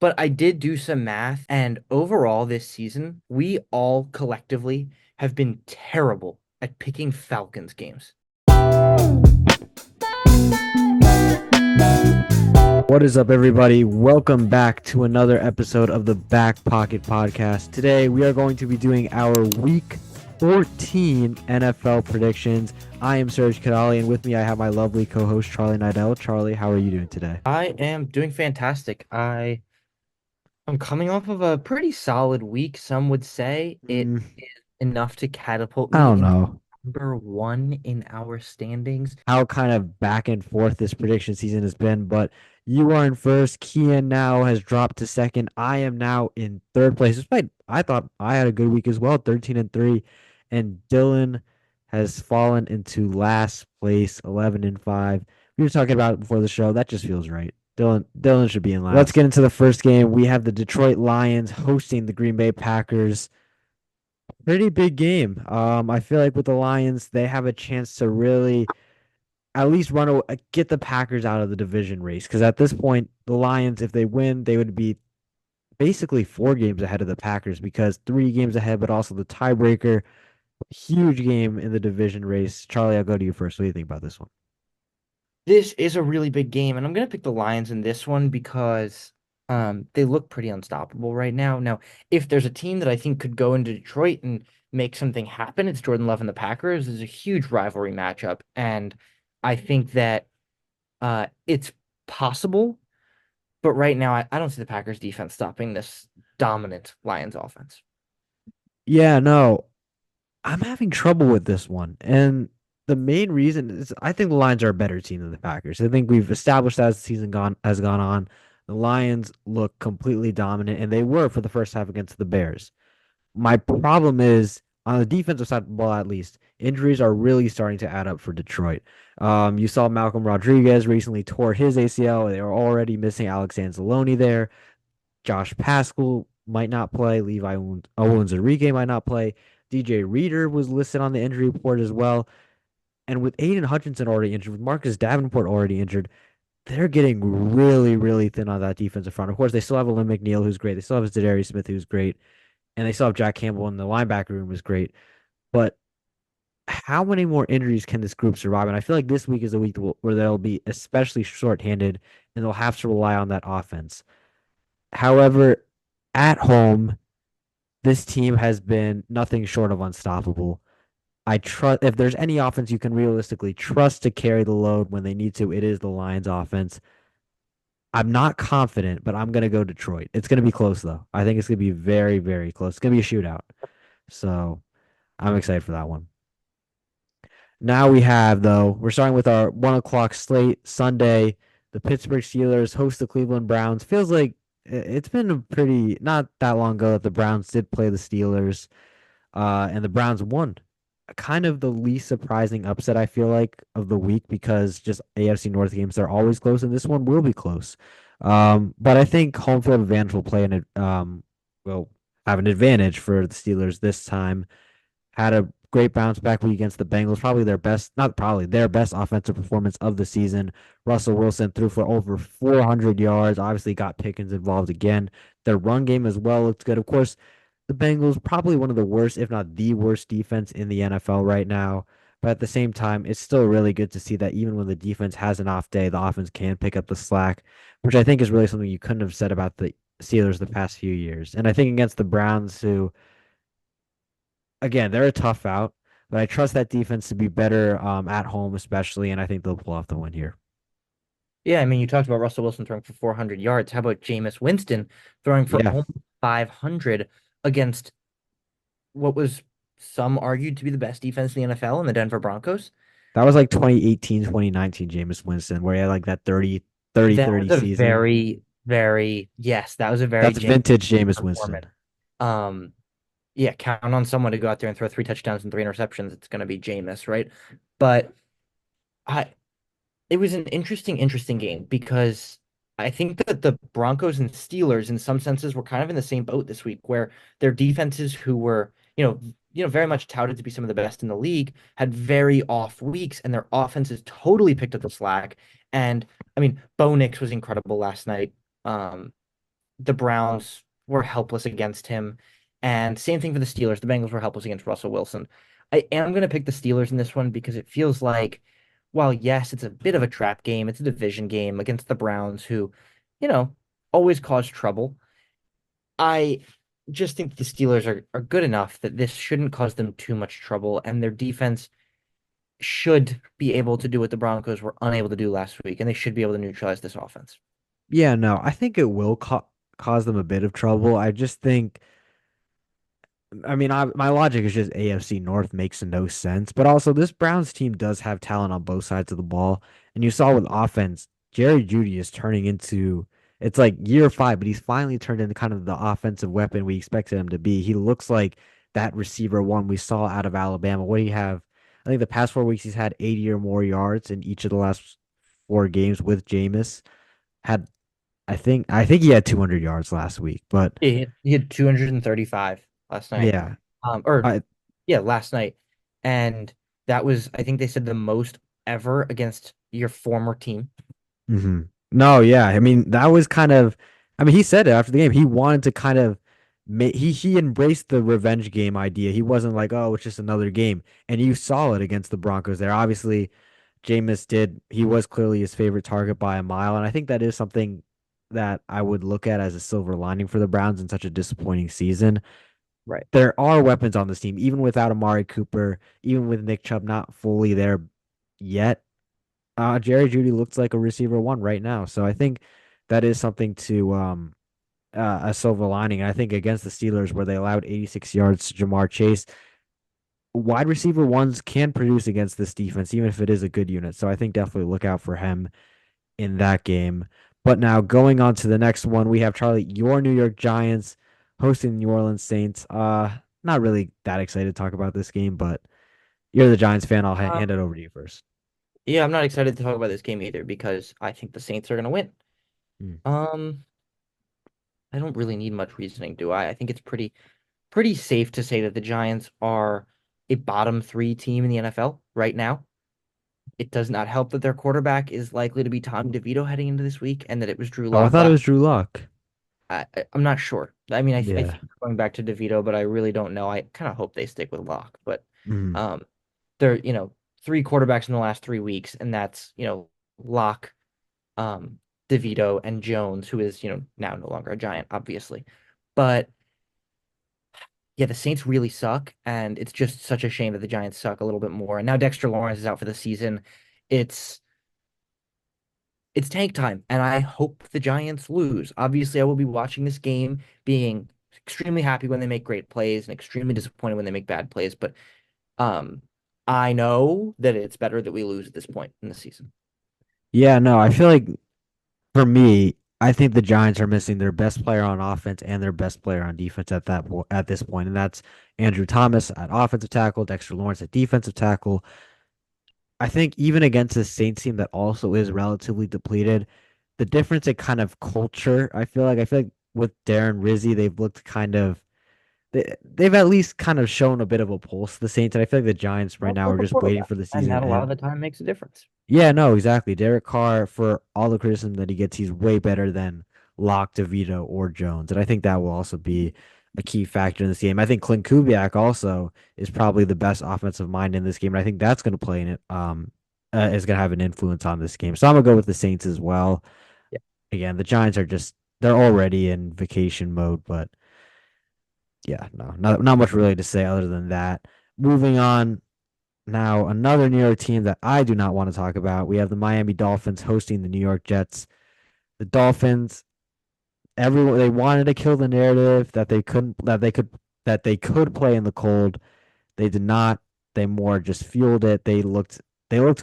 But I did do some math, and overall this season, we all collectively have been terrible at picking Falcons games. What is up, everybody? Welcome back to another episode of the Back Pocket Podcast. Today, we are going to be doing our Week 14 NFL predictions. I am Serge Kadali, and with me, I have my lovely co-host Charlie Nidell. Charlie, how are you doing today? I am doing fantastic. I'm coming off of a pretty solid week. Some would say it Mm, is enough to catapult I me don't into know number one in our standings. how kind of back and forth this prediction season has been, but you are in first. Kian now has dropped to second. I am now in third place. Despite I thought I had a good week as well, 13-3, and Dylan has fallen into last place, 11-5. We were talking about it before the show. That just feels right. Dylan should be in last. Let's get into the first game. We have the Detroit Lions hosting the Green Bay Packers. Pretty big game. I feel like with the Lions, they have a chance to really at least get the Packers out of the division race. Because at this point, the Lions, if they win, they would be basically 4 games ahead of the Packers because 3 games ahead, but also the tiebreaker. Huge game in the division race. Charlie, I'll go to you first. What do you think about this one? This is a really big game, and I'm gonna pick the Lions in this one because they look pretty unstoppable right now. Now, if there's a team that I think could go into Detroit and make something happen, it's Jordan Love and the Packers. There's a huge rivalry matchup, and I think that it's possible, but right now I don't see the Packers defense stopping this dominant Lions offense. Yeah, no, I'm having trouble with this one. And the main reason is I think the Lions are a better team than the Packers. I think we've established that as the season gone has gone on. The Lions look completely dominant, and they were for the first half against the Bears. My problem is on the defensive side of the ball, at least, injuries are really starting to add up for Detroit. You saw Malcolm Rodriguez recently tore his ACL. They were already missing Alex Anzalone there. Josh Pascal might not play. Levi Owens-Enrique might not play. DJ Reader was listed on the injury report as well. And with Aiden Hutchinson already injured, with Marcus Davenport already injured, they're getting really, really thin on that defensive front. Of course, they still have Lynn McNeil, who's great. They still have Zadarius Smith, who's great. And they still have Jack Campbell in the linebacker room, is great. But how many more injuries can this group survive? And I feel like this week is a week where they'll be especially shorthanded and they'll have to rely on that offense. However, at home, this team has been nothing short of unstoppable. I trust if there's any offense you can realistically trust to carry the load when they need to, it is the Lions offense. I'm not confident, but I'm going to go Detroit. It's going to be close, though. I think it's going to be very, very close. It's going to be a shootout. So I'm excited for that one. Now we have, though, we're starting with our 1 o'clock slate Sunday. The Pittsburgh Steelers host the Cleveland Browns. Feels like it's been a pretty, not that long ago that the Browns did play the Steelers, and the Browns won. Kind of the least surprising upset, I feel like, of the week because just AFC North games are always close, and this one will be close. But I think home field advantage will have an advantage for the Steelers this time. Had a great bounce back week against the Bengals, probably their best, not probably their best offensive performance of the season. Russell Wilson threw for over 400 yards. Obviously, got Pickens involved again. Their run game as well looked good. Of course, the Bengals probably one of the worst, if not the worst, defense in the NFL right now. But at the same time, it's still really good to see that even when the defense has an off day, the offense can pick up the slack, which I think is really something you couldn't have said about the Steelers the past few years. And I think against the Browns, who again, they're a tough out, but I trust that defense to be better at home, especially, and I think they'll pull off the win here. Yeah, I mean, you talked about Russell Wilson throwing for 400 yards. How about Jameis Winston throwing for Yeah, almost 500 against what was some argued to be the best defense in the NFL in the Denver Broncos? that was like 2018, 2019, Jameis Winston, where he had like that 30 That 30 was a season. yes, that was a very That's Jameis vintage Jameis Winston. performance. Um, yeah, count on someone to go out there and throw 3 touchdowns and 3 interceptions. It's going to be Jameis, right? But I, it was an interesting game because I think that the Broncos and Steelers, in some senses, were kind of in the same boat this week, where their defenses, who were, very much touted to be some of the best in the league, had very off weeks, and their offenses totally picked up the slack. And I mean, Bo Nix was incredible last night. Um, the Browns were helpless against him. And same thing for the Steelers. The Bengals were helpless against Russell Wilson. I am going to pick the Steelers in this one because it feels like, while yes, it's a bit of a trap game, it's a division game against the Browns, who, you know, always cause trouble. I just think the Steelers are good enough that this shouldn't cause them too much trouble, and their defense should be able to do what the Broncos were unable to do last week, and they should be able to neutralize this offense. Yeah, no, I think it will cause them a bit of trouble. I just think I mean, my logic is just AFC North makes no sense, but also this Browns team does have talent on both sides of the ball. And you saw with offense, Jerry Jeudy is turning into it's like year five, but he's finally turned into kind of the offensive weapon we expected him to be. He looks like that receiver one we saw out of Alabama. What do you have? I think the past 4 weeks he's had 80 or more yards in each of the last 4 games with Jameis. Had I think he had 200 yards last week, but He had 235 last night. yeah, Or I yeah, last night. And that was, I think they said, the most ever against your former team. hmm No, yeah. I mean, that was kind of I mean, he said it after the game. He wanted to kind of he embraced the revenge game idea. He wasn't like, "Oh, it's just another game." And you saw it against the Broncos there. Obviously, Jameis did he was clearly his favorite target by a mile, and I think that is something that I would look at as a silver lining for the Browns in such a disappointing season. Right. There are weapons on this team, even without Amari Cooper, even with Nick Chubb not fully there yet. Jerry Judy looks like a receiver one right now. So I think that is something to a silver lining. I think against the Steelers, where they allowed 86 yards to Jamar Chase, wide receiver ones can produce against this defense, even if it is a good unit. So I think definitely look out for him in that game. But now going on to the next one, we have Charlie, your New York Giants hosting the New Orleans Saints. Not really that excited to talk about this game, but you're the Giants fan. I'll hand Um, it over to you first. yeah, I'm not excited to talk about this game either because I think the Saints are going to win. Hmm. Um, I don't really need much reasoning, do I? I think it's pretty safe to say that the Giants are a bottom three team in the NFL right now. It does not help that their quarterback is likely to be Tommy DeVito heading into this week, and that it was Drew Oh, I Lock thought it last. was Drew Lock. I'm not sure. I mean, I Yeah. think going back to DeVito, but I really don't know. I kind of hope they stick with Lock, but Mm. um, they're three quarterbacks in the last 3 weeks, and that's Lock, um, DeVito, and Jones, who is now no longer a Giant, obviously. But yeah, the Saints really suck, and it's just such a shame that the Giants suck a little bit more. And now Dexter Lawrence is out for the season. It's it's tank time, and I hope the Giants lose. Obviously, I will be watching this game, being extremely happy when they make great plays and extremely disappointed when they make bad plays. But um, I know that it's better that we lose at this point in the season. Yeah, no, I feel like for me, I think the Giants are missing their best player on offense and their best player on defense at this point, and that's Andrew Thomas at offensive tackle, Dexter Lawrence at defensive tackle. I think even against a Saints team that also is relatively depleted, the difference in kind of culture, I feel like with Darren Rizzi, they've looked kind of they've at least kind of shown a bit of a pulse to the Saints, and I feel like the Giants right now Also are for just waiting quarterback, for the and season that to a lot of end. the time makes a difference. Yeah, no, exactly. Derek Carr, for all the criticism that he gets, he's way better than Locke, DeVito, or Jones. And I think that will also be a key factor in this game. I think Clint Kubiak also is probably the best offensive mind in this game. And I think that's going to play in it, is going to have an influence on this game. So I'm going to go with the Saints as well. Yeah. Again, the Giants are they're already in vacation mode, but yeah, no, not much really to say other than that. Moving on, now, another New York team that I do not want to talk about. We have the Miami Dolphins hosting the New York Jets. The Dolphins, everyone they wanted to kill the narrative that they couldn't that they could play in the cold. They did not. They more just fueled it. They looked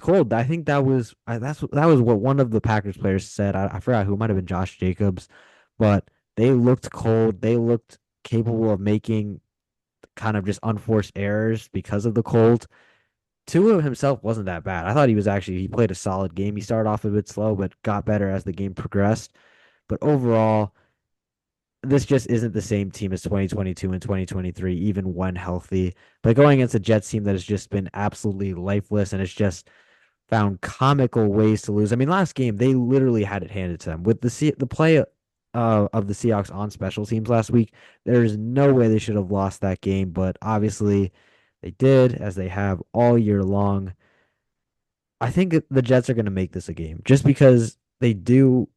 cold. I think that was what one of the Packers players said. I forgot who, it might have been Josh Jacobs, but they looked cold. They looked capable of making kind of just unforced errors because of the cold. Tua himself wasn't that bad. I thought he played a solid game. He started off a bit slow, but got better as the game progressed. But overall, this just isn't the same team as 2022 and 2023, even when healthy. But going against a Jets team that has just been absolutely lifeless and it's just found comical ways to lose. I mean, last game they literally had it handed to them with the play of the Seahawks on special teams last week. There is no way they should have lost that game, but obviously they did, as they have all year long. I think the Jets are going to make this a game just because they do.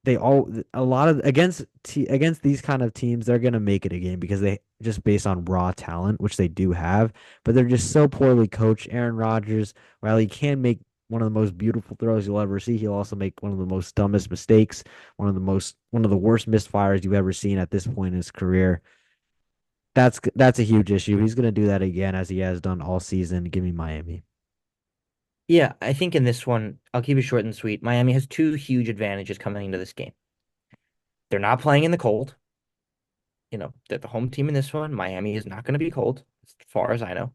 They all a lot of against these kind of teams, they're going to make it a game because they just based on raw talent, which they do have, but they're just so poorly coached. Aaron Rodgers, while he can make one of the most beautiful throws you'll ever see, he'll also make one of the most dumbest mistakes, one of the worst misfires you've ever seen at this point in his career. That's a huge issue. He's going to do that again as he has done all season. Give me Miami. Yeah, I think in this one, I'll keep it short and sweet. Miami has two huge advantages coming into this game. They're not playing in the cold. They're the home team in this one. Miami is not going to be cold, as far as I know.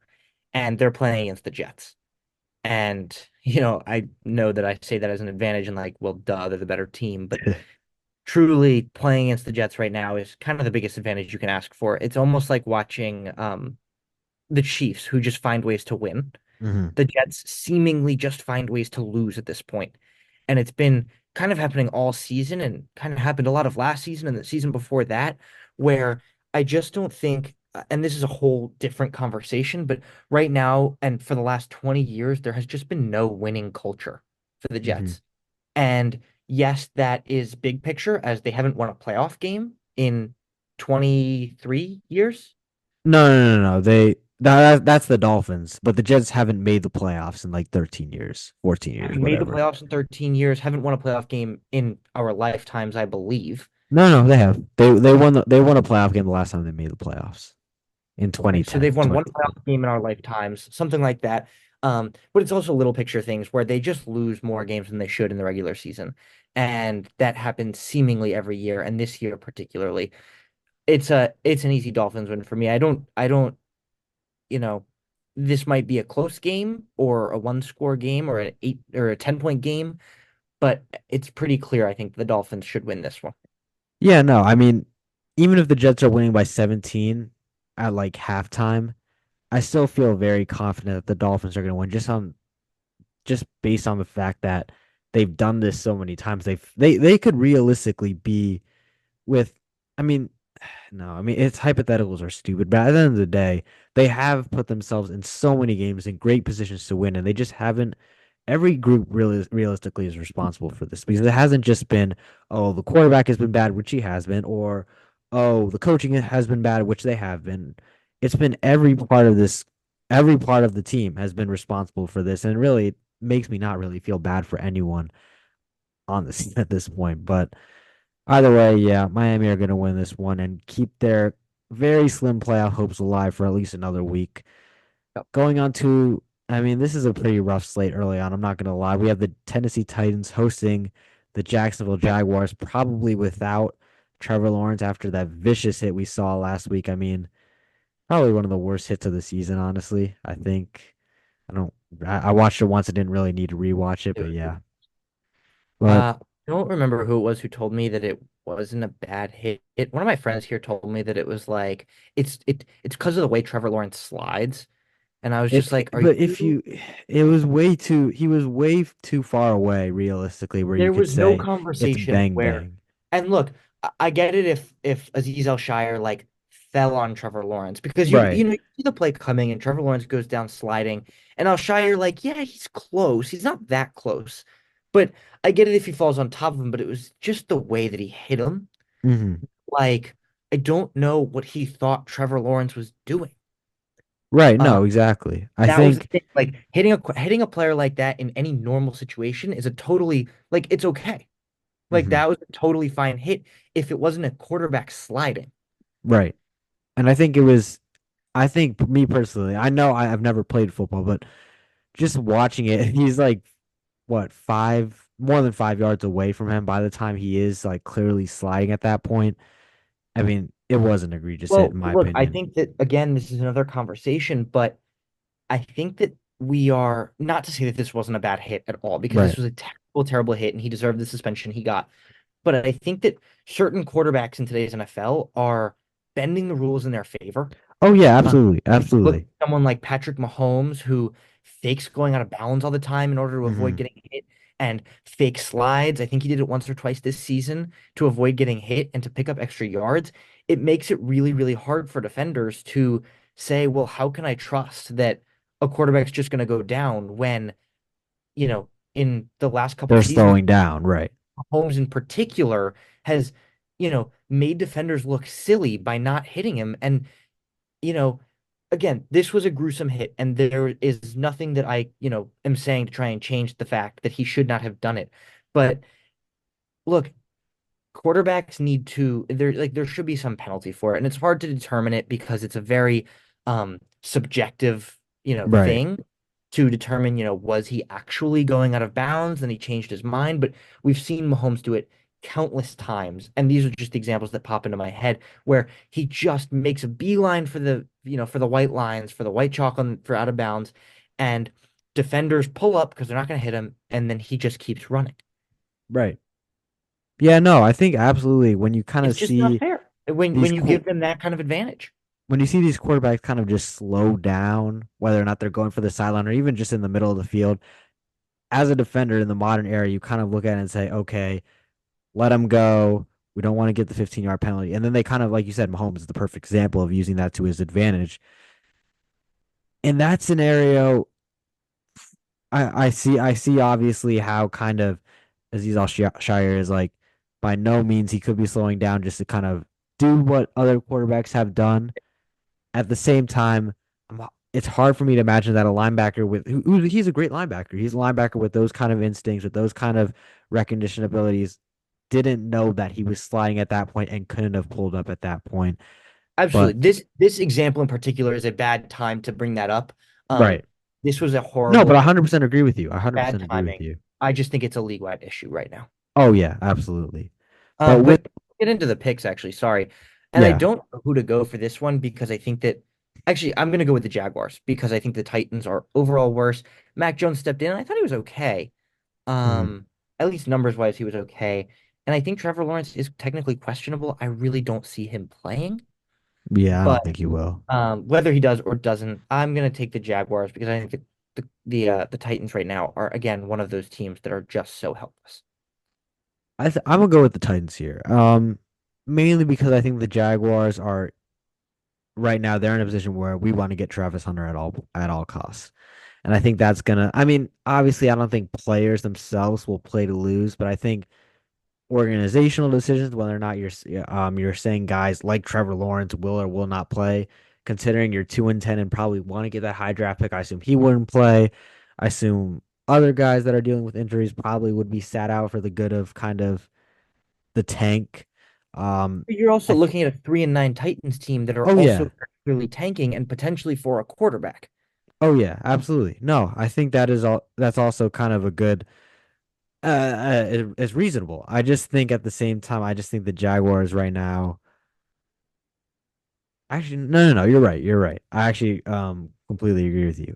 And they're playing against the Jets. And, I know that I say that as an advantage and like, well, duh, they're the better team. But truly playing against the Jets right now is kind of the biggest advantage you can ask for. It's almost like watching the Chiefs who just find ways to win. Hmm. The Jets seemingly just find ways to lose at this point. And it's been kind of happening all season and kind of happened a lot of last season and the season before that, where I just don't think, and this is a whole different conversation, but right now and for the last 20 years, there has just been no winning culture for the Hmm. Jets. And yes, that is big picture as they haven't won a playoff game in 23 years. No, no, no, no. That's the Dolphins, but the Jets haven't made the playoffs in like 13 years, 14 years, Haven't made the whatever. playoffs in 13 years, haven't won a playoff game in our lifetimes, I believe. No, no, they have. They won a playoff game the last time they made the playoffs in Okay, so 2010. they've won one playoff game in our lifetimes, something like that. But it's also little picture things where they just lose more games than they should in the regular season. And that happens seemingly every year, and this year particularly. It's an easy Dolphins win for me. I don't, you know, this might be a close game or a one score game or an 8 or a 10 point game, but it's pretty clear I think the Dolphins should win this one. Yeah, no, I mean, even if the Jets are winning by 17 at like halftime, I still feel very confident that the Dolphins are going to win just based on the fact that they've done this so many times. They could realistically be with I mean, no, I mean it's hypotheticals are stupid, but at the end of the day, they have put themselves in so many games in great positions to win, and they just haven't. Every group really realistically is responsible for this because it hasn't just been, oh, the quarterback has been bad, which he has been, or oh, the coaching has been bad, which they have been. It's been every part of this, every part of the team has been responsible for this, and really it makes me not really feel bad for anyone on the scene at this point. But either way, yeah, Miami are going to win this one and keep their very slim playoff hopes alive for at least another week. Yep. Going on to, I mean, this is a pretty rough slate early on. I'm not going to lie. We have the Tennessee Titans hosting the Jacksonville Jaguars, probably without Trevor Lawrence after that vicious hit we saw last week. I mean, probably one of the worst hits of the season, honestly. I think. I don't. I watched it once. I didn't really need to rewatch it, It but was yeah. But I don't remember who it was who told me that it wasn't a bad hit. One of my friends here told me that it was like it's because of the way Trevor Lawrence slides, and I was just like, "Are but if you?" you, it was way too, he was way too far away, realistically, where you There could was no say it's conversation bang where, bang. and look, I get it if Aziz Al-Shire like fell on Trevor Lawrence because Right. you see the play coming and Trevor Lawrence goes down sliding and Al-Shire like yeah he's close he's not that close, but I get it if he falls on top of him, but it was just the way that he hit him. Hmm. Like I don't know what he thought Trevor Lawrence was doing. Right. Uh, No, exactly. I that was the think, thing. Like hitting a player like that in any normal situation is a totally like it's okay. Like mhm, that was a totally fine hit if it wasn't a quarterback sliding. right. And I think me personally, I know I've never played football, but just watching it, he's like, what, more than 5 yards away from him by the time he is like clearly sliding at that point. I mean, it was an egregious hit, Well, in my look, I opinion. think that again, this is another conversation, but I think that we are not to say that this wasn't a bad hit at all, because Right. this was a terrible, terrible hit and he deserved the suspension he got. But I think that certain quarterbacks in today's NFL are bending the rules in their favor. Oh, yeah, Uh, absolutely. Look at Absolutely. someone like Patrick Mahomes who fakes going out of bounds all the time in order to avoid Hmm. getting hit. and fake slides. I think he did it once or twice this season to avoid getting hit and to pick up extra yards. It makes it really, really hard for defenders to say, well, how can I trust that a quarterback's just going to go down when, in the last couple They're seasons, slowing down, right? Holmes in particular has, made defenders look silly by not hitting him. And, you know, again, this was a gruesome hit, and there is nothing that I, am saying to try and change the fact that he should not have done it. But look, quarterbacks need to there should be some penalty for it, and it's hard to determine it because it's a very subjective Right, thing to determine was he actually going out of bounds and he changed his mind. But we've seen Mahomes do it countless times, and these are just the examples that pop into my head where he just makes a beeline for the for the white lines, for the white chalk on for out of bounds, and defenders pull up because they're not going to hit him, and then he just keeps running. right. Yeah, no, I think absolutely when you kind It's of just not see fair when these you give them that kind of advantage. when you see these quarterbacks kind of just slow down, whether or not they're going for the sideline or even just in the middle of the field, as a defender in the modern era, you kind of look at it and say, okay, let them go. We don't want to get the 15-yard penalty. And then they kind of, like you said, Mahomes is the perfect example of using that to his advantage. In that scenario, I see obviously how kind of Aziz Al-Shire is like by no means he could be slowing down just to kind of do what other quarterbacks have done. At the same time, it's hard for me to imagine that a linebacker he's a great linebacker. He's a linebacker with those kind of instincts, with those kind of recognition abilities, didn't know that he was sliding at that point and couldn't have pulled up at that point. But Absolutely. This example in particular is a bad time to bring that up. Um, right. this was a No, but horrible hit, 100% agree with you. bad 100% agree with timing. you. I just think it's a league-wide issue right now. Oh yeah, absolutely. But with But get into the picks actually, sorry. And I yeah, don't know who to go for this one because I think that actually I'm gonna go with the Jaguars because I think the Titans are overall worse. Mac Jones stepped in and I thought he was okay. mhm. At least numbers wise, he was okay. And I think Trevor Lawrence is technically questionable. I really don't see him playing. Yeah, I But don't think you will. whether he does or doesn't, I'm gonna take the Jaguars because I think the Titans right now are again one of those teams that are just so helpless. I'm gonna go with the Titans here. Mainly because I think the Jaguars are right now they're in a position where we want to get Travis Hunter at all costs. And I think that's gonna I mean, obviously I don't think players themselves will play to lose, but I think organizational decisions, whether or not you're saying guys like Trevor Lawrence will or will not play, considering you're 2-10 and probably want to get that high draft pick, I assume he wouldn't play. I assume other guys that are dealing with injuries probably would be sat out for the good of kind of the tank. Um, But you're also I th- looking at a 3-9 Titans team that are oh also yeah, clearly tanking and potentially for a quarterback. oh yeah, absolutely. No, I think that is all. That's also kind of a good. It's reasonable. I just think at the same time, I just think the Jaguars right now. Actually, no, no, no. You're right. You're right. I actually completely agree with you.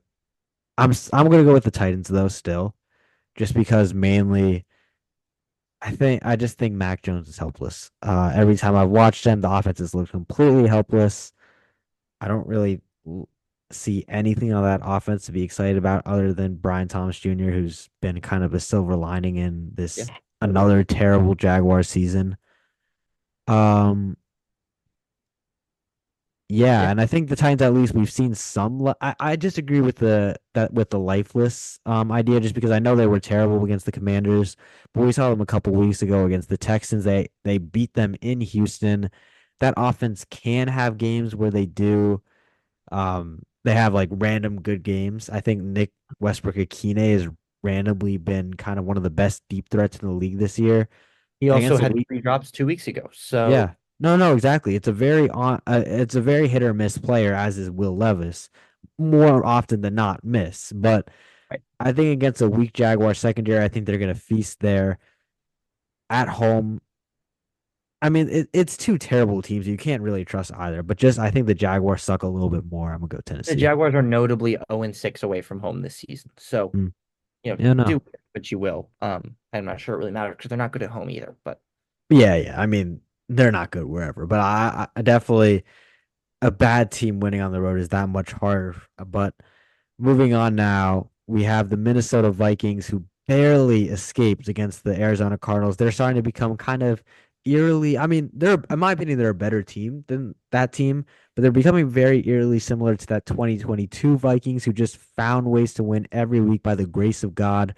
I'm gonna go with the Titans though still, just because mainly I just think Mac Jones is helpless. Every time I've watched him, the offense has looked completely helpless. I don't really see anything on that offense to be excited about other than Brian Thomas Jr., who's been kind of a silver lining in Yeah. this another terrible Jaguar season. Um, Yeah, Yeah. and I think the Titans at least we've seen some. I disagree with the lifeless idea just because I know they were terrible against the Commanders, but we saw them a couple weeks ago against the Texans. They beat them in Houston. That offense can have games where they have like random good games. I think Nick Westbrook-Akine has randomly been kind of one of the best deep threats in the league this year. He And also against the had weak three drops 2 weeks ago. So Yeah. No, no, exactly. It's a very hit or miss player, as is Will Levis, more often than not miss. But right. I think against a weak Jaguar secondary, I think they're gonna feast there at home. I mean, it's two terrible teams. You can't really trust either. But just I think the Jaguars suck a little bit more. I'm gonna go The Tennessee. Jaguars are notably 0-6 away from home this season. So, Mm. Yeah, do no. what you will. I'm not sure it really matters because they're not good at home either. But Yeah, yeah. I mean, they're not good wherever, but I definitely a bad team winning on the road is that much harder. But moving on now, we have the Minnesota Vikings who barely escaped against the Arizona Cardinals. They're starting to become kind of eerily. I mean, they're in my opinion, they're a better team than that team, but they're becoming very eerily similar to that 2022 Vikings who just found ways to win every week by the grace of God.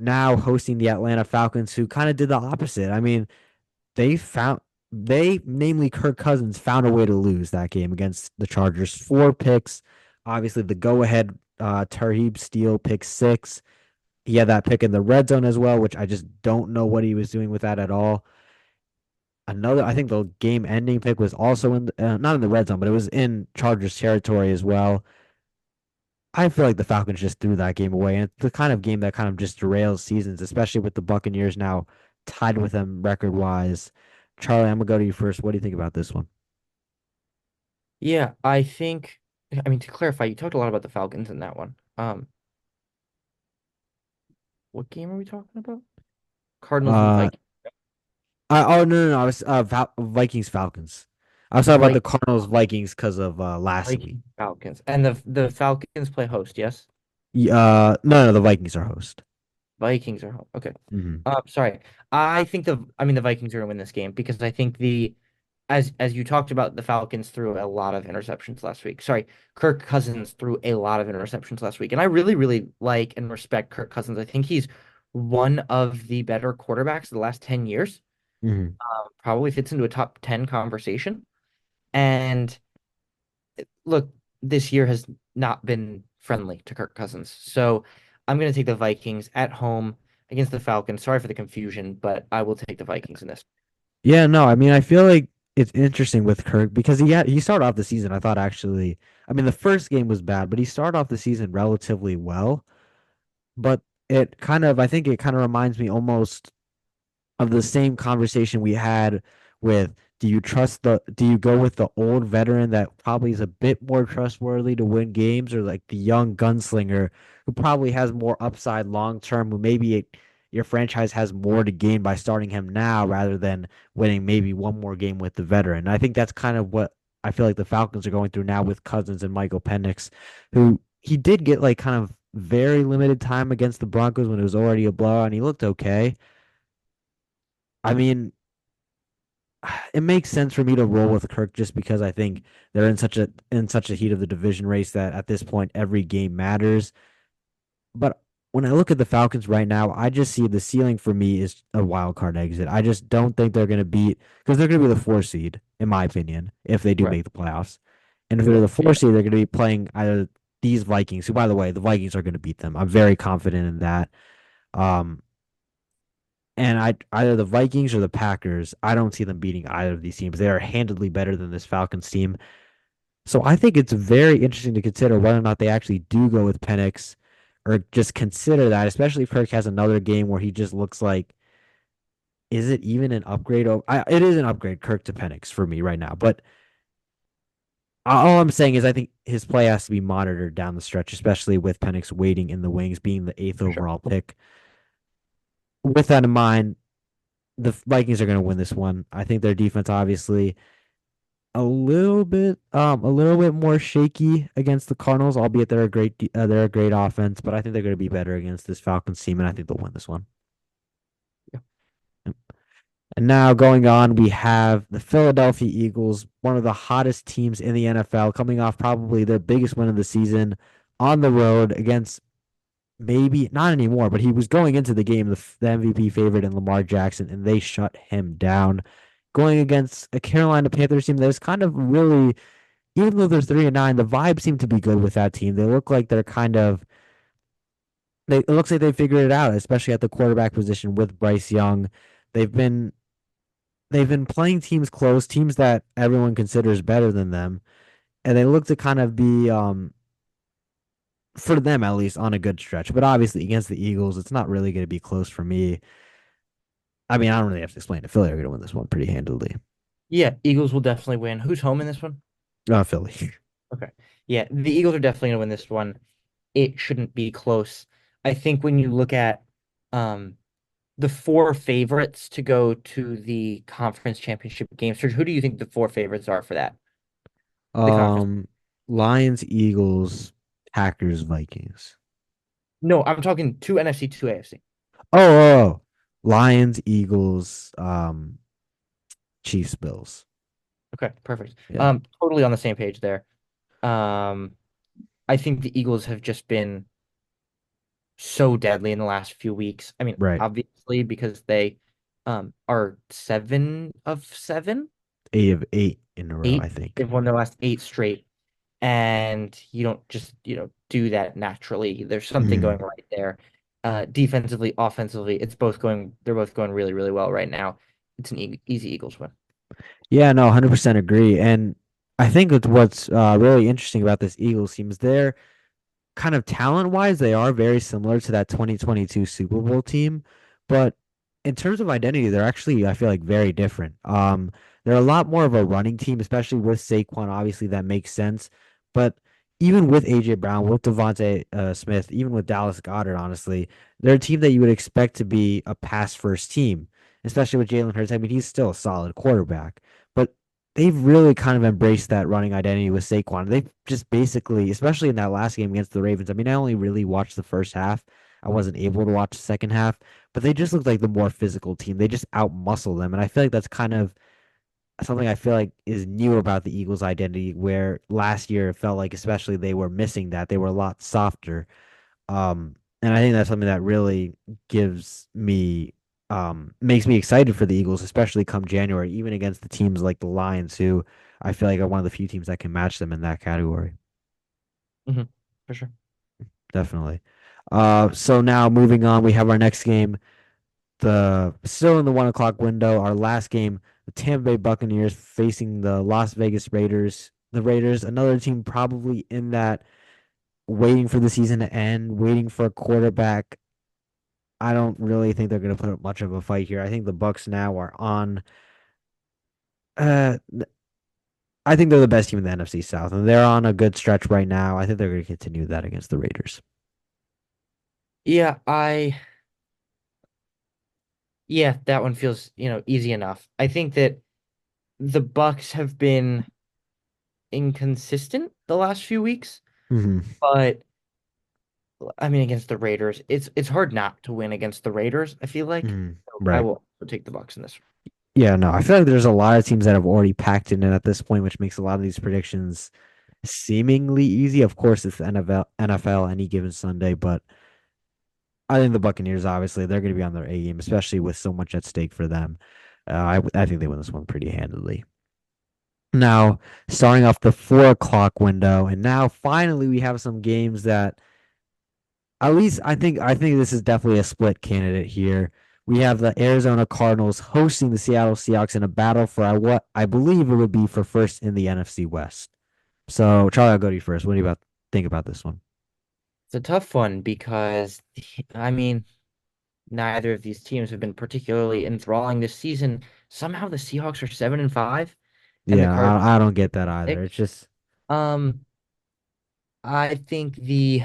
Now hosting the Atlanta Falcons, who kind of did the opposite. I mean, they found namely Kirk Cousins, found a way to lose that game against the Chargers. Four picks, obviously the go-ahead Tarheeb Steele pick six. He had that pick in the red zone as well, which I just don't know what he was doing with that at all. Another, I think the game-ending pick was also in not in the red zone, but it was in Chargers territory as well. I feel like the Falcons just threw that game away, and it's the kind of game that kind of just derails seasons, especially with the Buccaneers now tied with them record-wise. Charlie, I'm gonna go to you first. What do you think about this one? Yeah, I think, I mean, to clarify, you talked a lot about the Falcons in that one. What game are we talking about? Cardinals and Uh, Vikings. oh no, I was Vikings Falcons. I was talking about the Vikings, Cardinals Vikings because of last week. Vikings, Falcons. And the Falcons play host, yes? No, the Vikings are host. Vikings are home. Okay. Hmm. Sorry. I mean the Vikings are gonna win this game because I think as you talked about, the Falcons threw a lot of interceptions last week. Sorry, Kirk Cousins threw a lot of interceptions last week. And I really, really like and respect Kirk Cousins. I think he's one of the better quarterbacks of the last 10 years. Hmm. Probably fits into a top 10 conversation. And look, this year has not been friendly to Kirk Cousins. So I'm going to take the Vikings at home against the Falcons. Sorry for the confusion, but I will take the Vikings in this. Yeah, no, I mean, I feel like it's interesting with Kirk because he started off the season. I thought actually, I mean, the first game was bad, but he started off the season relatively well. But I think it kind of reminds me almost of the same conversation we had with do you go with the old veteran that probably is a bit more trustworthy to win games or like the young gunslinger who probably has more upside long term who your franchise has more to gain by starting him now rather than winning maybe one more game with the veteran. And I think that's kind of what I feel like the Falcons are going through now with Cousins and Michael Penix, who he did get like kind of very limited time against the Broncos when it was already a blowout and he looked okay. I mean, it makes sense for me to roll with Kirk just because I think they're in such a heat of the division race that at this point every game matters. But when I look at the Falcons right now, I just see the ceiling for me is a wild card exit. I just don't think they're going to beat because they're going to be the 4 seed in my opinion if they do Right. make the playoffs. And if they're the Right. 4 seed, they're going to be playing either these Vikings, who by the way, the Vikings are going to beat them. I'm very confident in that. Um, and either the Vikings or the Packers, I don't see them beating either of these teams. They are handedly better than this Falcons team. So I think it's very interesting to consider whether or not they actually do go with Penix or just consider that, especially if Kirk has another game where he just looks like, is it even an upgrade? It is an upgrade, Kirk to Penix for me right now. But all I'm saying is I think his play has to be monitored down the stretch, especially with Penix waiting in the wings, being the eighth For sure. overall pick. With that in mind, the Vikings are going to win this one. I think their defense obviously a little bit more shaky against the Cardinals, albeit they're a great offense, but I think they're going to be better against this Falcons team and I think they'll win this one. Yeah. And now going on, we have the Philadelphia Eagles, one of the hottest teams in the NFL, coming off probably their biggest win of the season on the road against maybe not anymore, but he was going into the game the MVP favorite in Lamar Jackson, and they shut him down. Going against a Carolina Panthers team that is kind of really, even though they're 3-9, the vibe seemed to be good with that team. They look like they're kind of it looks like they figured it out, especially at the quarterback position with Bryce Young. They've been they've been playing teams close, teams that everyone considers better than them, and they look to kind of be for them at least on a good stretch. But obviously against the Eagles, it's not really going to be close for me. I mean, I don't really have to explain it. Philly are going to win this one pretty handily. Yeah, Eagles will definitely win. Who's home in this one? Philly. Okay. Yeah, the Eagles are definitely gonna win this one. It shouldn't be close. I think when you look at um the four favorites to go to the conference championship game, Serge, who do you think the four favorites are for that? The conference. Um, Lions, Eagles, Packers, Vikings. No, I'm talking two NFC, two AFC. Oh, Lions, Eagles, Chiefs, Bills. Okay, perfect. Yeah, Totally on the same page there. Um, I think the Eagles have just been so deadly in the last few weeks. I mean, right. obviously because they are 7 of 7, 8 of 8 in a row, I eight. think. They've won their last 8 straight, and you don't just do that naturally. There's something going Mhm. right there. Defensively, offensively, it's both going. They're both going really, really well right now. It's an easy Eagles win. Yeah, no, 100% agree. And I think that what's really interesting about this Eagles team is they're kind of talent wise, they are very similar to that 2022 Super Bowl team, but in terms of identity, they're actually, I feel like, very different. They're a lot more of a running team, especially with Saquon. Obviously, that makes sense, but even with AJ Brown, with Devontae Smith, even with Dallas Goedert, honestly, they're a team that you would expect to be a pass first team, especially with Jalen Hurts. I mean, he's still a solid quarterback, but they've really kind of embraced that running identity with Saquon. They've just basically, especially in that last game against the Ravens. I mean, I only really watched the first half. I wasn't able to watch the second half, but they just looked like the more physical team. They just outmuscle them. And I feel like that's kind of something I feel like is new about the Eagles' identity, where last year it felt like, especially, they were missing that. They were a lot softer. And I think that's something that really gives me makes me excited for the Eagles, especially come January, even against the teams like the Lions, who I feel like are one of the few teams that can match them in that category. For sure. Definitely. So now moving on, we have our next game, the still in the 1 o'clock window. Our last game, the Tampa Bay Buccaneers facing the Las Vegas Raiders. The Raiders, another team probably in that waiting for the season to end, waiting for a quarterback. I don't really think they're going to put up much of a fight here. I think the Bucks now are on. Uh, I think they're the best team in the NFC South, and they're on a good stretch right now. I think they're going to continue that against the Raiders. Yeah, yeah, that one feels, easy enough. I think that the Bucks have been inconsistent the last few weeks, Hmm. but I mean against the Raiders, it's hard not to win against the Raiders, I feel like. Hmm. So I Right. will take the Bucks in this. Yeah. No, I feel like there's a lot of teams that have already packed in at this point, which makes a lot of these predictions seemingly easy. Of course, it's the NFL any given Sunday, but I think the Buccaneers, obviously, they're going to be on their A game, especially with so much at stake for them. I think they win this one pretty handily. Now, starting off the 4 o'clock window, and now finally we have some games that at least I think this is definitely a split candidate here. We have the Arizona Cardinals hosting the Seattle Seahawks in a battle for what I believe it would be for first in the NFC West. So, Charlie, I'll go to you first. What do you think about this one? It's a tough one because I mean, neither of these teams have been particularly enthralling this season. Somehow the Seahawks are 7-5 and the Yeah, Cardinals I don't get that are either. It's 6. just Um, I think the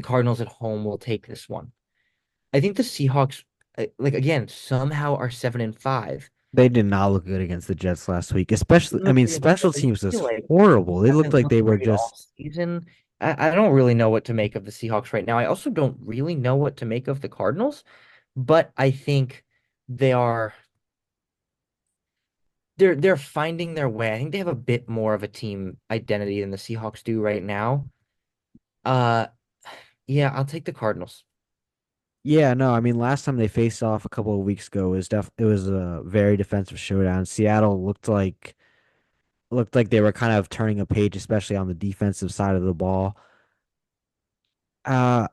Cardinals at home will take this one. I think the Seahawks, like again, somehow are 7-5. they did not look good against the Jets last week. Especially, I mean, special I teams was feel like horrible. They looked haven't like they looked were great all just season. I don't really know what to make of the Seahawks right now. I also don't really know what to make of the Cardinals, but I think they are they're finding their way. I think they have a bit more of a team identity than the Seahawks do right now. Uh yeah, I'll take the Cardinals. yeah, no, I mean, last time they faced off a couple of weeks ago it was a very defensive showdown. Seattle looked like they were kind of turning a page, especially on the defensive side of the ball. Uh,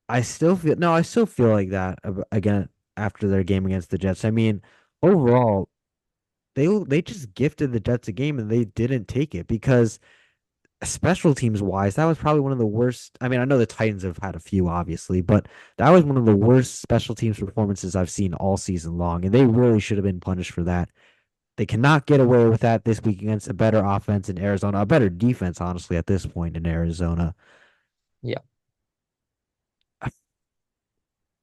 I still feel like that again after their game against the Jets. I mean, overall, they just gifted the Jets a game and they didn't take it because special teams wise, that was probably one of the worst. I mean, I know the Titans have had a few, obviously, but that was one of the worst special teams performances I've seen all season long, and they really should have been punished for that. They cannot get away with that this week against a better offense in Arizona, a better defense, honestly, at this point in Arizona. Yeah.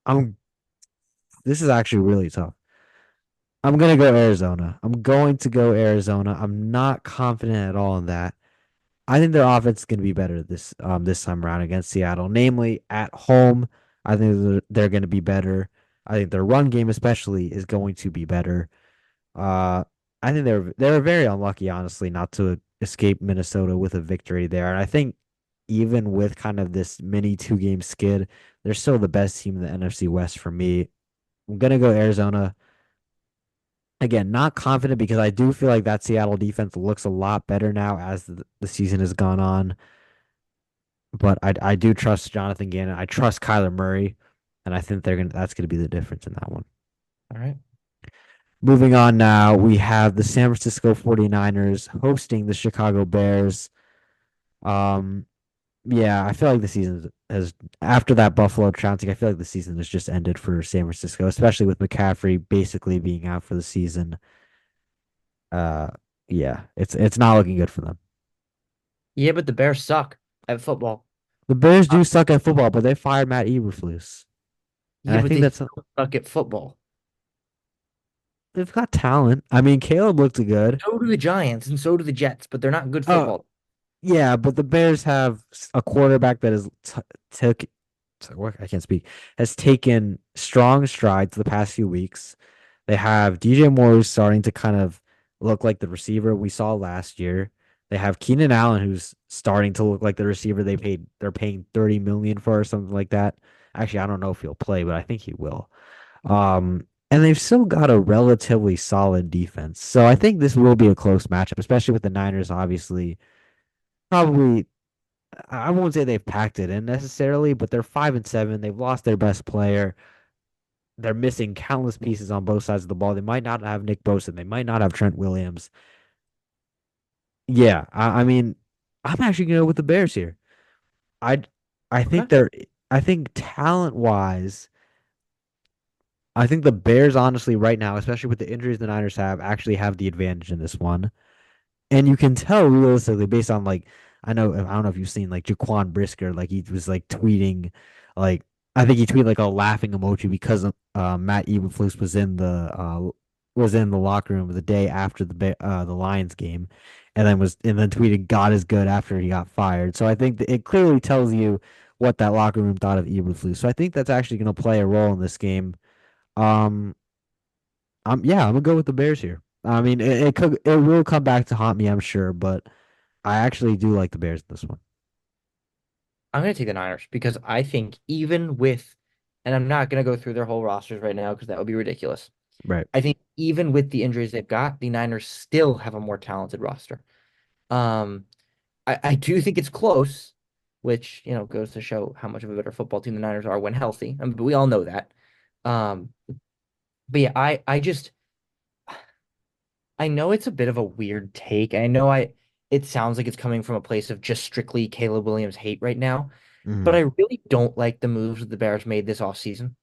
I'm. This is actually really tough. I'm gonna go Arizona. I'm going to go Arizona. I'm not confident at all in that. I think their offense is going to be better this time around against Seattle, namely at home. I think they're going to be better. I think their run game especially is going to be better. Uh, I think they're very unlucky, honestly, not to escape Minnesota with a victory there. And I think even with kind of this mini 2 game skid, they're still the best team in the NFC West for me. I'm gonna go Arizona. Again, not confident because I do feel like that Seattle defense looks a lot better now as the season has gone on. But I do trust Jonathan Gannon. I trust Kyler Murray, and I think that's gonna be the difference in that one. All right. Moving on now, we have the San Francisco 49ers hosting the Chicago Bears. Um, yeah, I feel like the season has after that Buffalo trouncing, I feel like the season has just ended for San Francisco, especially with McCaffrey basically being out for the season. Uh, yeah, it's not looking good for them. Yeah, but the Bears suck at football. The Bears Uh, do suck at football, but they fired Matt Eberflus, and yeah, I but think they that's still suck at football. they've got talent. I mean, Caleb looked good. So do the Giants and so do the Jets, but they're not good Oh, football. yeah, but the Bears have a quarterback that is took what I can't speak has taken strong strides the past few weeks. They have DJ Moore who's starting to kind of look like the receiver we saw last year. They have Keenan Allen who's starting to look like the receiver they're paying 30 million for or something like that. Actually, I don't know if he'll play, but I think he will. And they've still got a relatively solid defense. So I think this will be a close matchup, especially with the Niners obviously probably I won't say they've packed it in necessarily, but they're 5-7. They've lost their best player. They're missing countless pieces on both sides of the ball. They might not have Nick Bosa. They might not have Trent Williams. Yeah, I mean, I'm actually gonna go with the Bears here. I I Okay. think they're I think talent wise, I think the Bears honestly right now, especially with the injuries the Niners have, actually have the advantage in this one. And you can tell realistically based on like I don't know if you've seen like Jaquan Brisker, like he was like tweeting like I think he tweeted like a laughing emoji because Matt Eberflus was in the locker room the day after the Lions game and then tweeted God is good after he got fired. So I think that it clearly tells you what that locker room thought of Eberflus. So I think that's actually going to play a role in this game. Um I'm gonna go with the Bears here. I mean, it will come back to haunt me, I'm sure, but I actually do like the Bears in this one. I'm going to take the Niners because I think even with, and I'm not going to go through their whole rosters right now because that would be ridiculous. Right. I think even with the injuries they've got, the Niners still have a more talented roster. Um, I do think it's close, which, goes to show how much of a better football team the Niners are when healthy. I mean, but we all know that. Um, but yeah, I know it's a bit of a weird take. I know it sounds like it's coming from a place of just strictly Caleb Williams hate right now, but Hmm. I really don't like the moves that the Bears made this offseason.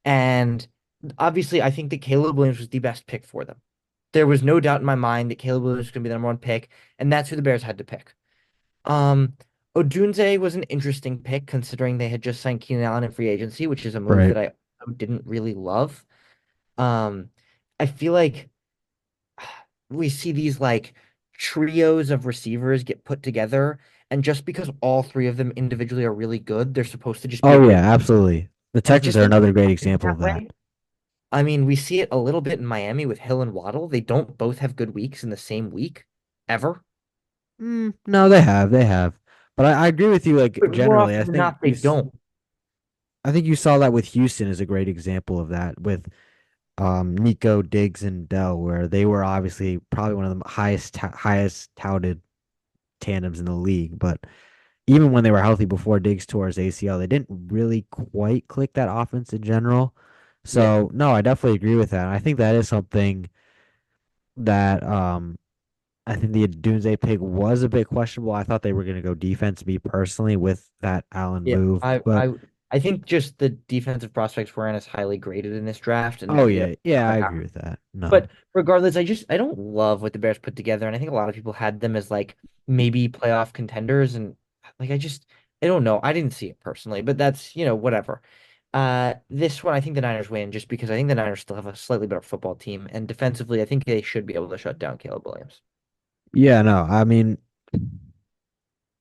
And obviously, I think that Caleb Williams was the best pick for them. There was no doubt in my mind that Caleb Williams was going to be the number one pick, and that's who the Bears had to pick. Um, Odunze was an interesting pick considering they had just signed Keenan Allen in free agency, which is a move Right. that I didn't really love. Um, I feel like we see these like trios of receivers get put together, and just because all three of them individually are really good, they're supposed to just be a Oh great. yeah, absolutely. The And it Texans just are doesn't another great happen example that of that. way. I mean, we see it a little bit in Miami with Hill and Waddle. They don't both have good weeks in the same week, ever. No, they have. But I agree with you. Like But more generally, often than not, they don't. I think you saw that with Houston is a great example of that with Nico Diggs and Dell, where they were obviously probably one of the highest touted tandems in the league, but even when they were healthy before Diggs tore his ACL, they didn't really quite click that offense in general. Yeah. So no, I definitely agree with that. I think that is something that I think the Dunze pick was a bit questionable. I thought they were going to go defense, me personally, with that Allen Yeah. move. I But I I think just the defensive prospects weren't as highly graded in this draft, oh and yeah, yeah, I what agree happened. with that. No, But regardless, I don't love what the Bears put together, and I think a lot of people had them as like maybe playoff contenders, and like I don't know. I didn't see it personally, but that's, whatever. This one I think the Niners win just because I think the Niners still have a slightly better football team, and defensively I think they should be able to shut down Caleb Williams. yeah, no. I mean,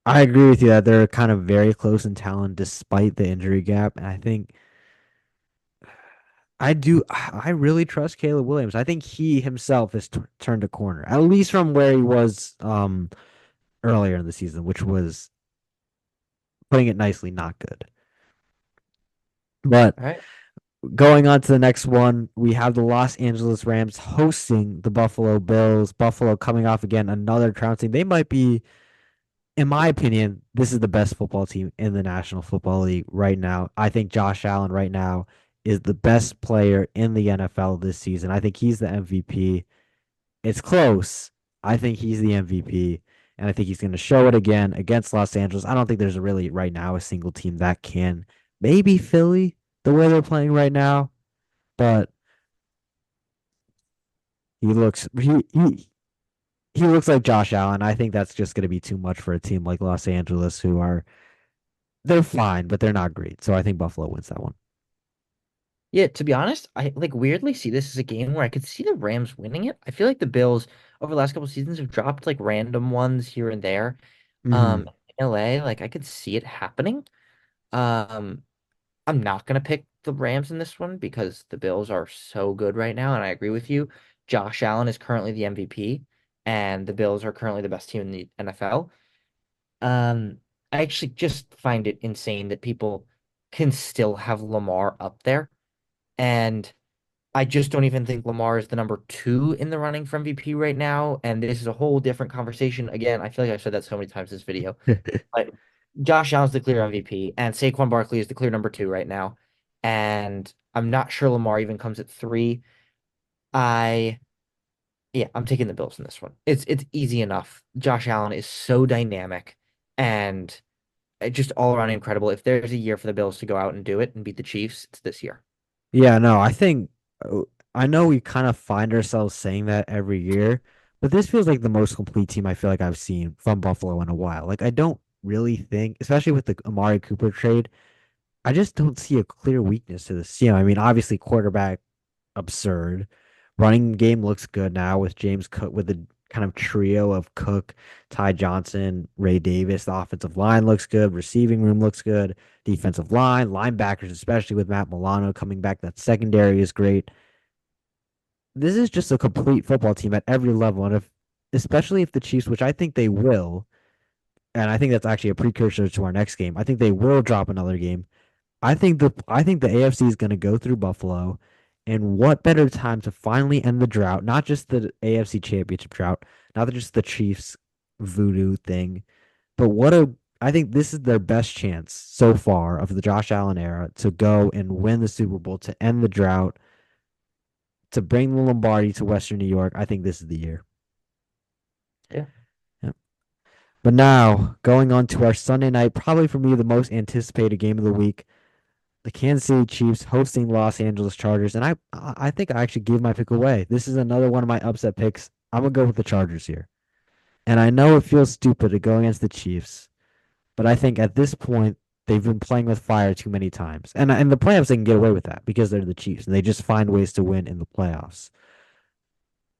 I agree with you that they're kind of very close in talent despite the injury gap. And I think I really trust Caleb Williams. I think he himself has t turned a corner, at least from where he was earlier in the season, which was putting it nicely, not good. But All right. going on to the next one, we have the Los Angeles Rams hosting the Buffalo Bills. Buffalo coming off again another trouncing. They might be, in my opinion, this is the best football team in the National Football League right now. I think Josh Allen right now is the best player in the NFL this season. I think he's the MVP. It's close. I think he's the MVP, and I think he's going to show it again against Los Angeles. I don't think there's really right now a single team that can. Maybe Philly, the way they're playing right now, but he looks he looks like Josh Allen. I think that's just going to be too much for a team like Los Angeles, who are they're fine, but they're not great. So I think Buffalo wins that one. Yeah, to be honest, I like weirdly see this as a game where I could see the Rams winning it. I feel like the Bills over the last couple seasons have dropped like random ones here and there. Mm-hmm. In LA, like I could see it happening. Um, I'm not gonna pick the Rams in this one because the Bills are so good right now, and I agree with you. Josh Allen is currently the MVP, and the Bills are currently the best team in the NFL. Um, I actually just find it insane that people can still have Lamar up there. And I just don't even think Lamar is the number two in the running for MVP right now. And this is a whole different conversation. Again, I feel like I've said that so many times this video, but Josh Allen's the clear MVP, and Saquon Barkley is the clear number two right now. And I'm not sure Lamar even comes at three. I Yeah, I'm taking the Bills in this one. It's easy enough. Josh Allen is so dynamic and just all around incredible. If there's a year for the Bills to go out and do it and beat the Chiefs, it's this year. Yeah, no, I think uh, I know we kind of find ourselves saying that every year, but this feels like the most complete team I feel like I've seen from Buffalo in a while. Like I don't really think, especially with the Amari Cooper trade, I just don't see a clear weakness to this team. I mean, obviously quarterback absurd. Running game looks good now with James Cook with the kind of trio of Cook, Ty Johnson, Ray Davis. The offensive line looks good. Receiving room looks good. Defensive line, linebackers, especially with Matt Milano coming back. That secondary is great. This is just a complete football team at every level. And if, especially if the Chiefs, which I think they will, and I think that's actually a precursor to our next game, I think they will drop another game. I think the AFC is going to go through Buffalo, and what better time to finally end the drought? Not just the AFC Championship drought, not just the Chiefs voodoo thing, but I think this is their best chance so far of the Josh Allen era to go and win the Super Bowl to end the drought, to bring the Lombardi to Western New York. I think this is the year. Yeah. Yeah. But now going on to our Sunday night, probably for me the most anticipated game of the week, the Kansas City Chiefs hosting Los Angeles Chargers, and I think I actually gave my pick away. This is another one of my upset picks. I'm gonna go with the Chargers here, and I know it feels stupid to go against the Chiefs, but I think at this point they've been playing with fire too many times, and in the playoffs they can get away with that because they're the Chiefs and they just find ways to win in the playoffs.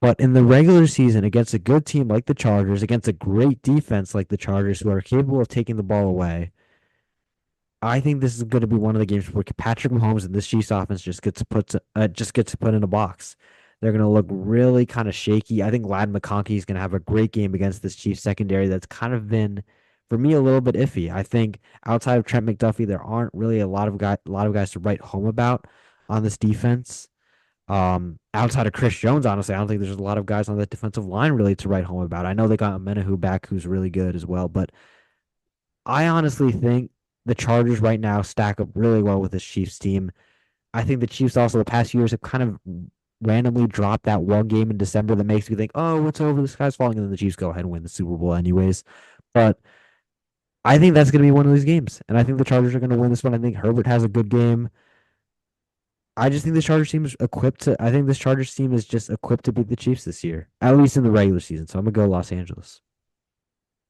But in the regular season, against a good team like the Chargers, against a great defense like the Chargers, who are capable of taking the ball away, I think this is going to be one of the games where Patrick Mahomes and this Chiefs offense just gets put in a box. They're going to look really kind of shaky. I think Lad McConkey is going to have a great game against this Chiefs secondary that's kind of been, for me, a little bit iffy. I think outside of Trent McDuffie, there aren't really a lot of guys to write home about on this defense. Outside of Chris Jones, honestly, I don't think there's a lot of guys on that defensive line really to write home about. I know they got Menahu back, who's really good as well, but I honestly think the Chargers right now stack up really well with this Chiefs team. I think the Chiefs also the past years have kind of randomly dropped that one game in December that makes me think, oh, it's over, the sky's falling, and then the Chiefs go ahead and win the Super Bowl anyways. But I think that's going to be one of these games, and I think the Chargers are going to win this one. I think Herbert has a good game. I just think the Chargers team is equipped to. I think this Chargers team is just equipped to beat the Chiefs this year, at least in the regular season. So I'm gonna go Los Angeles.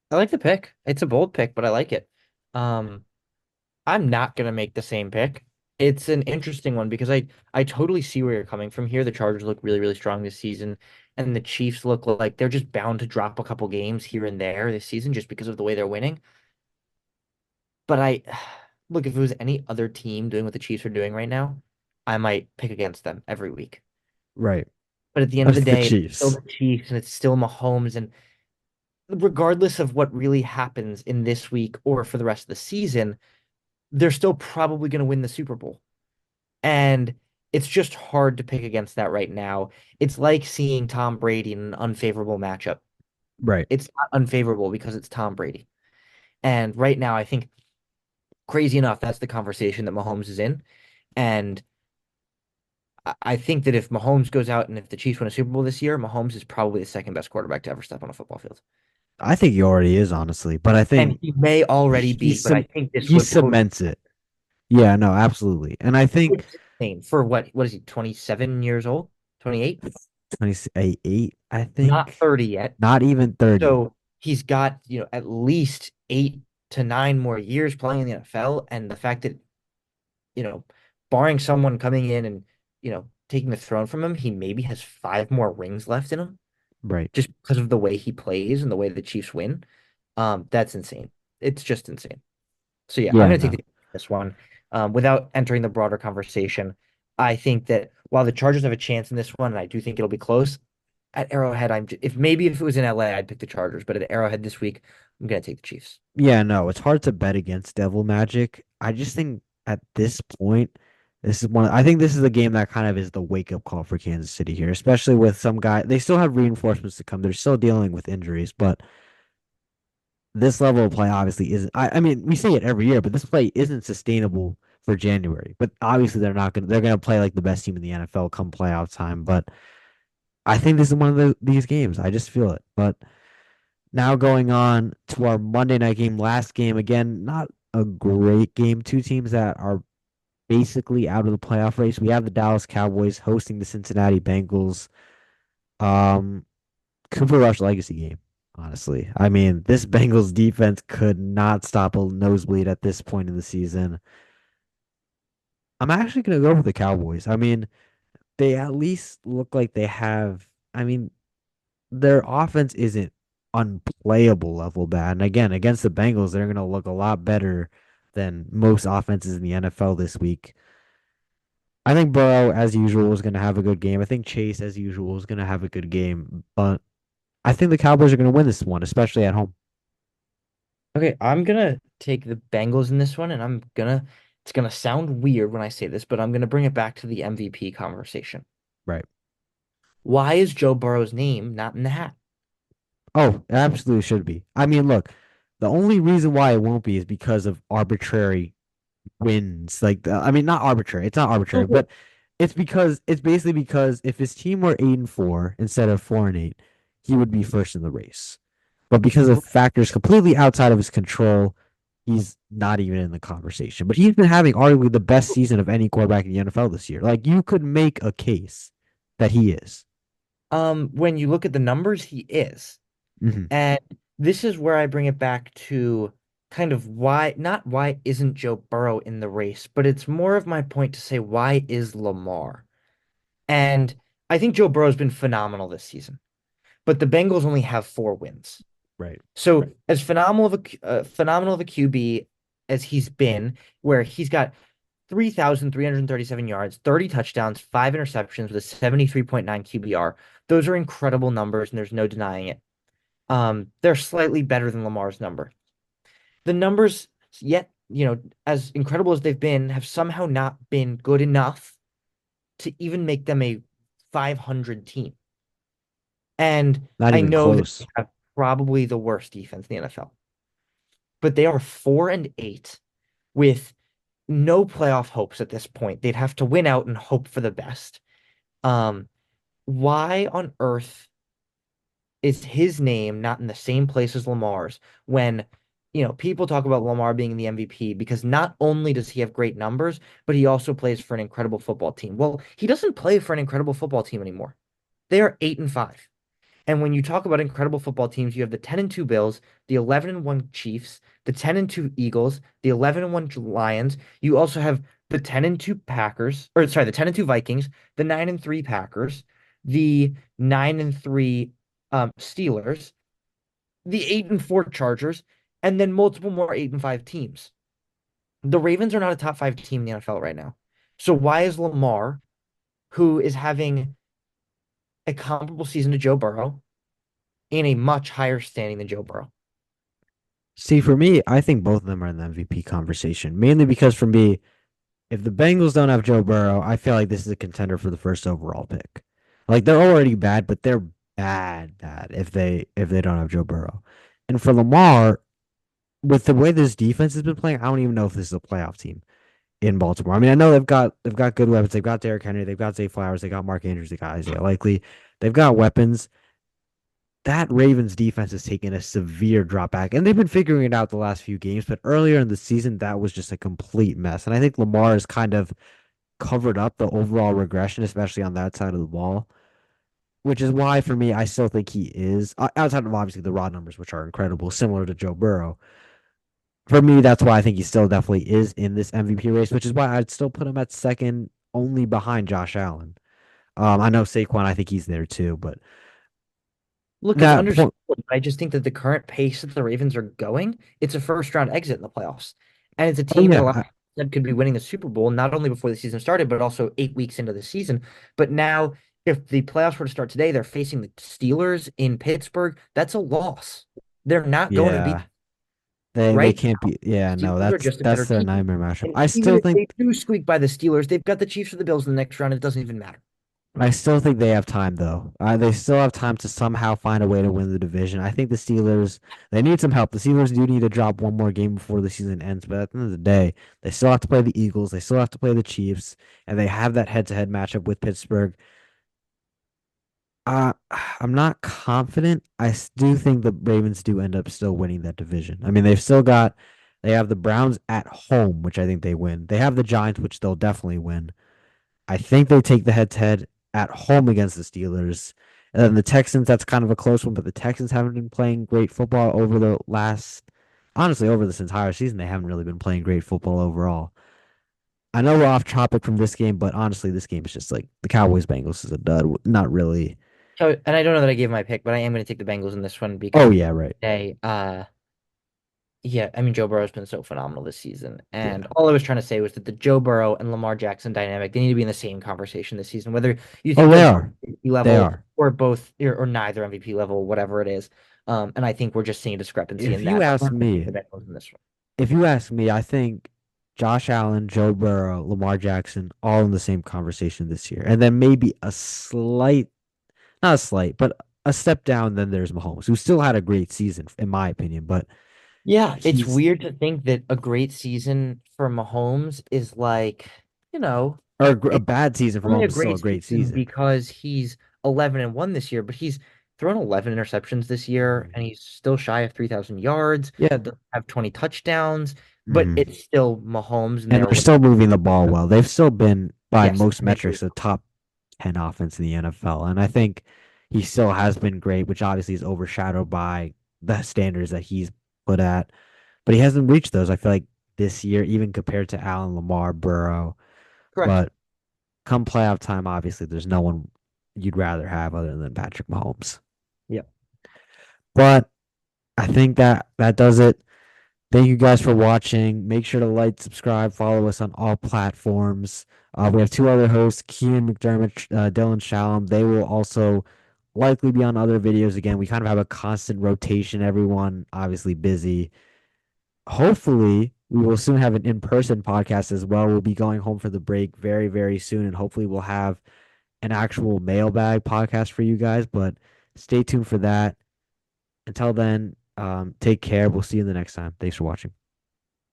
I like the pick. It's a bold pick, but I like it. Um, I'm not gonna make the same pick. It's an interesting one because I totally see where you're coming from here. The Chargers look really, really strong this season, and the Chiefs look like they're just bound to drop a couple games here and there this season just because of the way they're winning. But look, if it was any other team doing what the Chiefs are doing right now, I might pick against them every week. Right. But at the end of the That's the day, it's still Chiefs. the Chiefs and it's still Mahomes. And regardless of what really happens in this week or for the rest of the season, they're still probably going to win the Super Bowl. And it's just hard to pick against that right now. It's like seeing Tom Brady in an unfavorable matchup. Right. It's not unfavorable because it's Tom Brady. And right now, I think crazy enough, that's the conversation that Mahomes is in. And I think that if Mahomes goes out and if the Chiefs win a Super Bowl this year, Mahomes is probably the second best quarterback to ever step on a football field. I think he already is, honestly, but I And think he may already he be, but I cem- think this he would totally cements it. Yeah, no, absolutely. And I think it's insane for what is he, 27 years old? 28? 28, I Not think, 30 yet. not even 30. So he's got, at least 8 to 9 more years playing in the NFL. And the fact that, you know, barring someone coming in and, taking the throne from him, he maybe has 5 more rings left in him Right. just because of the way he plays and the way the Chiefs win. That's insane. It's just insane. So yeah, I'm Yeah, going to take no. this one. Without entering the broader conversation, I think that while the Chargers have a chance in this one, and I do think it'll be close, at Arrowhead, if it was in LA, I'd pick the Chargers, but at Arrowhead this week, I'm gonna take the Chiefs. Yeah, no, it's hard to bet against Devil Magic. I just think at this point, I think this is a game that kind of is the wake up call for Kansas City here, especially with some guy. They still have reinforcements to come. They're still dealing with injuries, but this level of play obviously isn't. I mean, we say it every year, but this play isn't sustainable for January. But obviously, they're gonna play like the best team in the NFL come playoff time. But I think this is one of these games. I just feel it. But now going on to our Monday night game, last game again, not a great game. Two teams that are basically out of the playoff race. We have the Dallas Cowboys hosting the Cincinnati Bengals. Um, Cooper Rush legacy game. Honestly, I mean, this Bengals defense could not stop a nosebleed at this point in the season. I'm actually gonna go with the Cowboys. I mean, they at least look like they have. I mean, their offense isn't unplayable level bad. And again, against the Bengals, they're going to look a lot better than most offenses in the NFL this week. I think Burrow, as usual, is going to have a good game. I think Chase, as usual, is going to have a good game. But I think the Cowboys are going to win this one, especially at home. Okay, I'm gonna take the Bengals in this one, and it's gonna sound weird when I say this, but I'm gonna bring it back to the MVP conversation. Right. Why is Joe Burrow's name not in the hat? Oh, it absolutely should be. I mean, look, the only reason why it won't be is because of arbitrary wins. I mean, not arbitrary. It's not arbitrary, Okay. but it's basically because if his team were 8-4 instead of 4-8, he would be first in the race. But because of factors completely outside of his control, he's not even in the conversation. But he's been having arguably the best season of any quarterback in the NFL this year. Like you could make a case that he is. When you look at the numbers, he is. Hmm. And this is where I bring it back to kind of not why isn't Joe Burrow in the race, but it's more of my point to say, why is Lamar? And I think Joe Burrow's been phenomenal this season, but the Bengals only have 4 wins. Right. So as phenomenal of a QB as he's been, where he's got 3,337 yards, 30 touchdowns, 5 interceptions with a 73.9 QBR. Those are incredible numbers, and there's no denying it. They're slightly better than Lamar's number. The numbers, yet, as incredible as they've been, have somehow not been good enough to even make them a 500 team. And Not I even know that they close. have probably the worst defense in the NFL, but they are 4-8 with no playoff hopes at this point. They'd have to win out and hope for the best. Um, why on earth is his name not in the same place as Lamar's when, people talk about Lamar being the MVP because not only does he have great numbers, but he also plays for an incredible football team. Well, he doesn't play for an incredible football team anymore. They are 8-5. And when you talk about incredible football teams, you have the 10-2 Bills, the 11-1 Chiefs, the 10-2 Eagles, the 11-1 Lions. You also have the 10-2 Packers, or sorry, the 10-2 Vikings, the 9-3 Packers, the 9-3 Steelers, the 8-4 Chargers, and then multiple more 8-5 teams. The Ravens are not a top five team in the NFL right now. So why is Lamar, who is having a comparable season to Joe Burrow, in a much higher standing than Joe Burrow? See, for me, I think both of them are in the MVP conversation, mainly because for me, if the Bengals don't have Joe Burrow, I feel like this is a contender for the first overall pick. Like they're already bad, but they're bad if they don't have Joe Burrow. And for Lamar, with the way this defense has been playing, I don't even know if this is a playoff team in Baltimore. I mean, I know they've got good weapons. They've got Derrick Henry, they've got Zay Flowers, they got Mark Andrews, they got Isaiah Likely. They've got weapons. That Ravens defense has taken a severe drop back, and they've been figuring it out the last few games. But earlier in the season, that was just a complete mess. And I think Lamar has kind of covered up the overall regression, especially on that side of the ball, which is why for me, I still think he is outside of obviously the raw numbers, which are incredible, similar to Joe Burrow. For me, that's why I think he still definitely is in this MVP race, which is why I'd still put him at second, only behind Josh Allen. I know Saquon, I think he's there too, but Look, it's that point, understandable. I just think that the current pace that the Ravens are going, it's a first round exit in the playoffs. And it's a oh team that a yeah, lot of people said could be winning the Super Bowl, not only before the season started, but also 8 weeks into the season. But now, if the playoffs were to start today, they're facing the Steelers in Pittsburgh. That's a loss. They're not going to beat yeah, they right can't now. be, yeah, The no, Steelers are that's just a better that's their team. nightmare matchup. And I even still if think they do squeak by the Steelers, they've got the Chiefs or the Bills in the next round. It doesn't even matter. I still think they have time though. They still have time to somehow find a way to win the division. I think the Steelers they need some help. The Steelers do need to drop one more game before the season ends, but at the end of the day, they still have to play the Eagles, they still have to play the Chiefs, and they have that head-to-head matchup with Pittsburgh. Uh, I'm not confident. Do think the Ravens do end up still winning that division. I mean, they have the Browns at home, which I think they win. They have the Giants, which they'll definitely win. I think they take the head to head at home against the Steelers. And then the Texans, that's kind of a close one, but the Texans haven't been playing great football honestly, over this entire season. They haven't really been playing great football overall. I know we're off topic from this game, but honestly, this game is just like the Cowboys Bengals is a dud. Not really. So, and I don't know that I gave my pick, but I am going to take the Bengals in this one because Oh, at the yeah, end of right. the day, yeah, I mean, Joe Burrow's been so phenomenal this season. And Yeah. all I was trying to say was that the Joe Burrow and Lamar Jackson dynamic, they need to be in the same conversation this season, whether you Oh, think they they're both are. MVP They level are. or both or neither MVP level, whatever it is. And I think we're just seeing a discrepancy If in you that. I'm ask going to take me, the Bengals in this one. if you ask me, I think Josh Allen, Joe Burrow, Lamar Jackson, all in the same conversation this year. And then maybe not a slight, but a step down. Then there's Mahomes, who still had a great season, in my opinion. But Yeah, it's he's weird to think that a great season for Mahomes is like, you know, or a it's bad season for only a Mahomes is still a great great season season. because he's 11-1 this year, but he's thrown 11 interceptions this year Mhm. and he's still shy of 3,000 yards, Yeah. doesn't have 20 touchdowns, but Mhm. it's still Mahomes and And they're they're winning. still moving the ball well. They've still been, by Yes, most and they do. metrics, a top 10 offense in the NFL. And I think he still has been great, which obviously is overshadowed by the standards that he's put at. But he hasn't reached those, I feel like, this year, even compared to Allen, Lamar, Burrow. Correct. But come playoff time, obviously, there's no one you'd rather have other than Patrick Mahomes. Yep. But I think that does it. Thank you guys for watching. Make sure to like, subscribe, follow us on all platforms. We have two other hosts, Keenan McDermott, Dylan Shalom. They will also likely be on other videos again. We kind of have a constant rotation. Everyone obviously busy. Hopefully, we will soon have an in-person podcast as well. We'll be going home for the break very, very soon, and hopefully we'll have an actual mailbag podcast for you guys. But stay tuned for that. Until then, take care. We'll see you the next time. Thanks for watching.